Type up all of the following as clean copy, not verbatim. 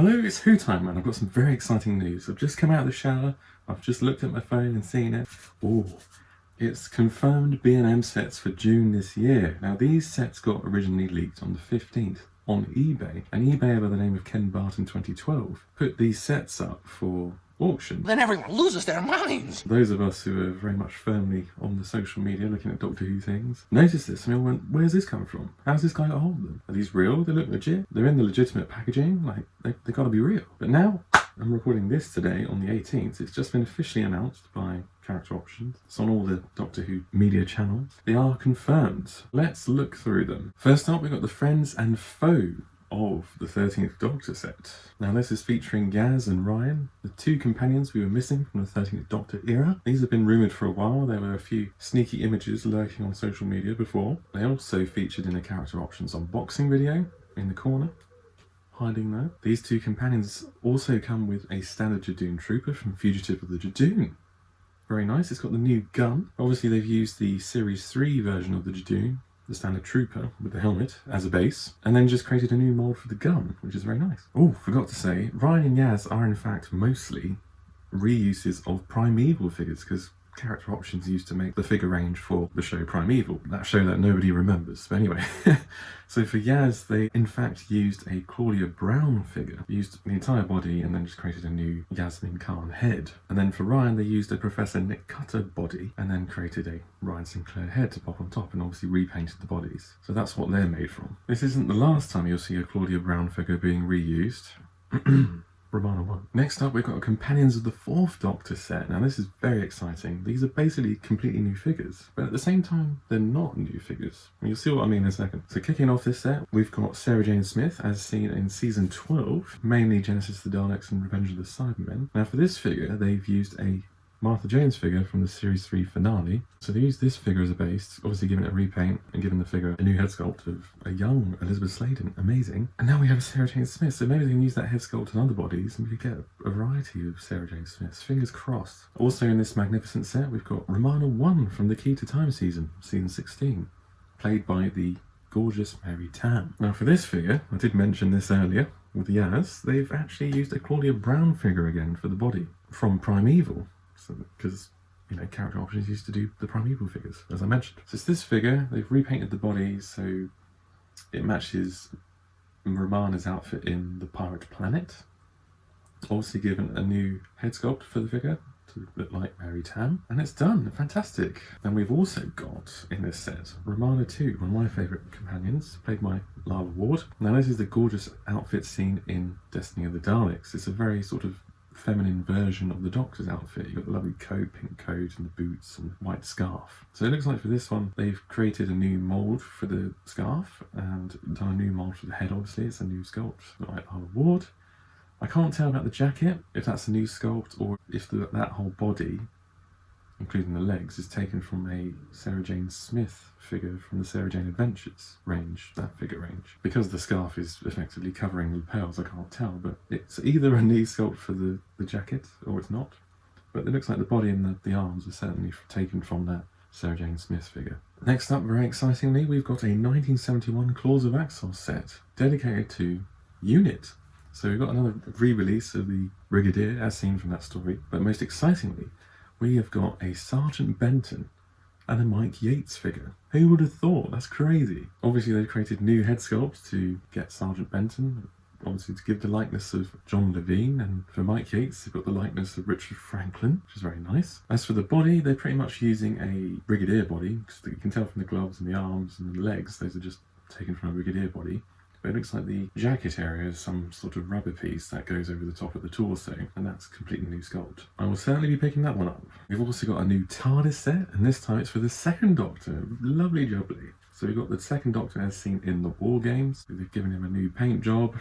Hello, it's Who time, and I've got some very exciting news. I've just come out of the shower, I've just looked at my phone and seen it. Oh, it's confirmed B&M sets for June this year. Now, these sets got originally leaked on the 15th on eBay. An eBayer by the name of Ken Barton 2012 put these sets up for auction. Then everyone loses their minds. Those of us who are very much firmly on the social media looking at Doctor Who things noticed this and we all went, where's this coming from? How's this guy got hold of them? Are these real? They look legit. They're in the legitimate packaging. Like, they gotta be real. But now, I'm recording this today on the 18th. It's just been officially announced by Character Options. It's on all the Doctor Who media channels. They are confirmed. Let's look through them. First up, we've got the Friends and Foe of the 13th Doctor set. Now this is featuring Yaz and Ryan, the two companions we were missing from the 13th Doctor era. These have been rumoured for a while. There were a few sneaky images lurking on social media before. They also featured in a Character Options unboxing video in the corner, hiding there. These two companions also come with a standard Judoon trooper from Fugitive of the Judoon. Very nice. It's got the new gun. Obviously they've used the Series 3 version of the Judoon, the standard trooper with the helmet as a base, and then just created a new mould for the gun, which is very nice. Oh, forgot to say, Ryan and Yaz are in fact mostly reuses of Primeval figures, because Character Options used to make the figure range for the show Primeval, that show that nobody remembers. But anyway, so for Yaz, they in fact used a Claudia Brown figure, used the entire body and then just created a new Yasmin Khan head. And then for Ryan, they used a Professor Nick Cutter body and then created a Ryan Sinclair head to pop on top and obviously repainted the bodies. So that's what they're made from. This isn't the last time you'll see a Claudia Brown figure being reused. Romana I. Next up, we've got a Companions of the 4th Doctor set. Now this is very exciting. These are basically completely new figures, but at the same time, they're not new figures. You'll see what I mean in a second. So kicking off this set, we've got Sarah Jane Smith as seen in season 12, mainly Genesis the Daleks and Revenge of the Cybermen. Now for this figure, they've used a Martha Jones figure from the Series 3 finale. So they used this figure as a base, obviously giving it a repaint and giving the figure a new head sculpt of a young Elizabeth Sladen. Amazing. And now we have a Sarah Jane Smith, so maybe they can use that head sculpt in other bodies and we could get a variety of Sarah Jane Smiths. Fingers crossed. Also in this magnificent set, we've got Romana I from the Key to Time season 16, played by the gorgeous Mary Tam. Now for this figure, I did mention this earlier with Yaz, they've actually used a Claudia Brown figure again for the body from Primeval. Because, you know, Character Options used to do the Primeval figures, as I mentioned. So it's this figure, they've repainted the body so it matches Romana's outfit in the Pirate Planet. Also given a new head sculpt for the figure to look like Mary Tam, and it's done. Fantastic. And we've also got in this set Romana II, one of my favourite companions, played by Lava Ward. Now this is the gorgeous outfit seen in Destiny of the Daleks. It's a very sort of feminine version of the Doctor's outfit. You've got the lovely coat, pink coat, and the boots and white scarf. So it looks like for this one, they've created a new mould for the scarf and done a new mould for the head, obviously. It's a new sculpt, like Lava Ward. I can't tell about the jacket, if that's a new sculpt or if that whole body, including the legs, is taken from a Sarah Jane Smith figure from the Sarah Jane Adventures range, that figure range. Because the scarf is effectively covering the lapels, I can't tell, but it's either a knee sculpt for the jacket or it's not. But it looks like the body and the arms are certainly taken from that Sarah Jane Smith figure. Next up, very excitingly, we've got a 1971 Claws of Axos set dedicated to Unit. So we've got another re-release of the Brigadier as seen from that story, but most excitingly, we have got a Sergeant Benton and a Mike Yates figure. Who would have thought? That's crazy. Obviously they've created new head sculpts to get Sergeant Benton, obviously to give the likeness of John Levine, and for Mike Yates they've got the likeness of Richard Franklin, which is very nice. As for the body, they're pretty much using a Brigadier body, because you can tell from the gloves and the arms and the legs, those are just taken from a Brigadier body. But it looks like the jacket area is some sort of rubber piece that goes over the top of the torso, and that's a completely new sculpt. I will certainly be picking that one up. We've also got a new TARDIS set, and this time it's for the 2nd Doctor. Lovely jubbly. So we've got the 2nd Doctor as seen in the War Games. They've given him a new paint job,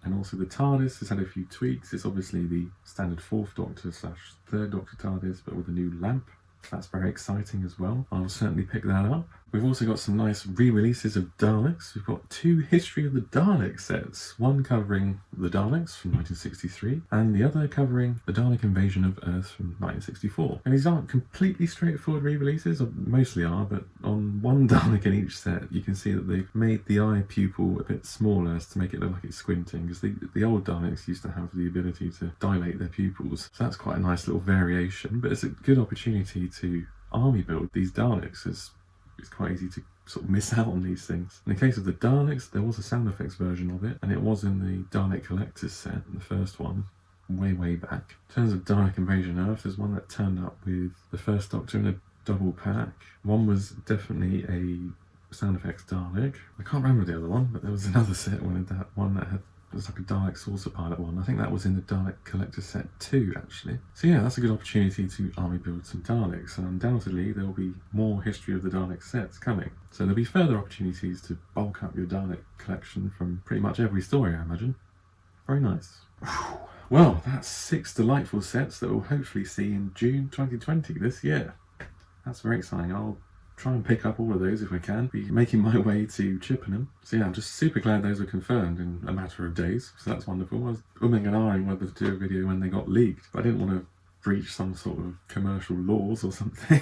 and also the TARDIS has had a few tweaks. It's obviously the standard 4th Doctor / 3rd Doctor TARDIS, but with a new lamp. That's very exciting as well. I'll certainly pick that up. We've also got some nice re-releases of Daleks. We've got 2 History of the Daleks sets, one covering the Daleks from 1963 and the other covering the Dalek invasion of Earth from 1964. And these aren't completely straightforward re-releases, or mostly are, but on one Dalek in each set you can see that they've made the eye pupil a bit smaller to make it look like it's squinting, because the old Daleks used to have the ability to dilate their pupils. So that's quite a nice little variation, but it's a good opportunity to army build these Daleks, as it's quite easy to sort of miss out on these things. In the case of the Daleks, there was a sound effects version of it, and it was in the Dalek Collector's set, the first one, way back. In terms of Dalek Invasion Earth, there's one that turned up with the first Doctor in a double pack. One was definitely a sound effects Dalek. I can't remember the other one, but there was another set one that had, it was like a Dalek Saucer Pilot one. I think that was in the Dalek Collector set 2, actually. So yeah, that's a good opportunity to army build some Daleks, and undoubtedly there will be more History of the Dalek sets coming. So there'll be further opportunities to bulk up your Dalek collection from pretty much every story, I imagine. Very nice. Well, that's 6 delightful sets that we'll hopefully see in June 2020 this year. That's very exciting. I'll try and pick up all of those if I can. Be making my way to Chippenham. So yeah, I'm just super glad those were confirmed in a matter of days. So that's wonderful. I was umming and ahhing whether to do a video when they got leaked, but I didn't want to breach some sort of commercial laws or something.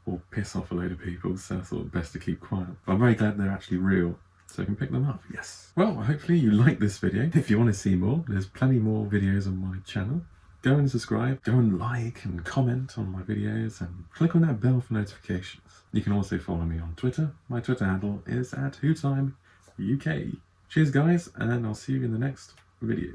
Or piss off a load of people, so I thought best to keep quiet. But I'm very glad they're actually real, so I can pick them up. Yes. Well, hopefully you like this video. If you want to see more, there's plenty more videos on my channel. Go and subscribe, go and like and comment on my videos, and click on that bell for notifications. You can also follow me on Twitter. My Twitter handle is @WhoTimeUK. Cheers guys, and I'll see you in the next video.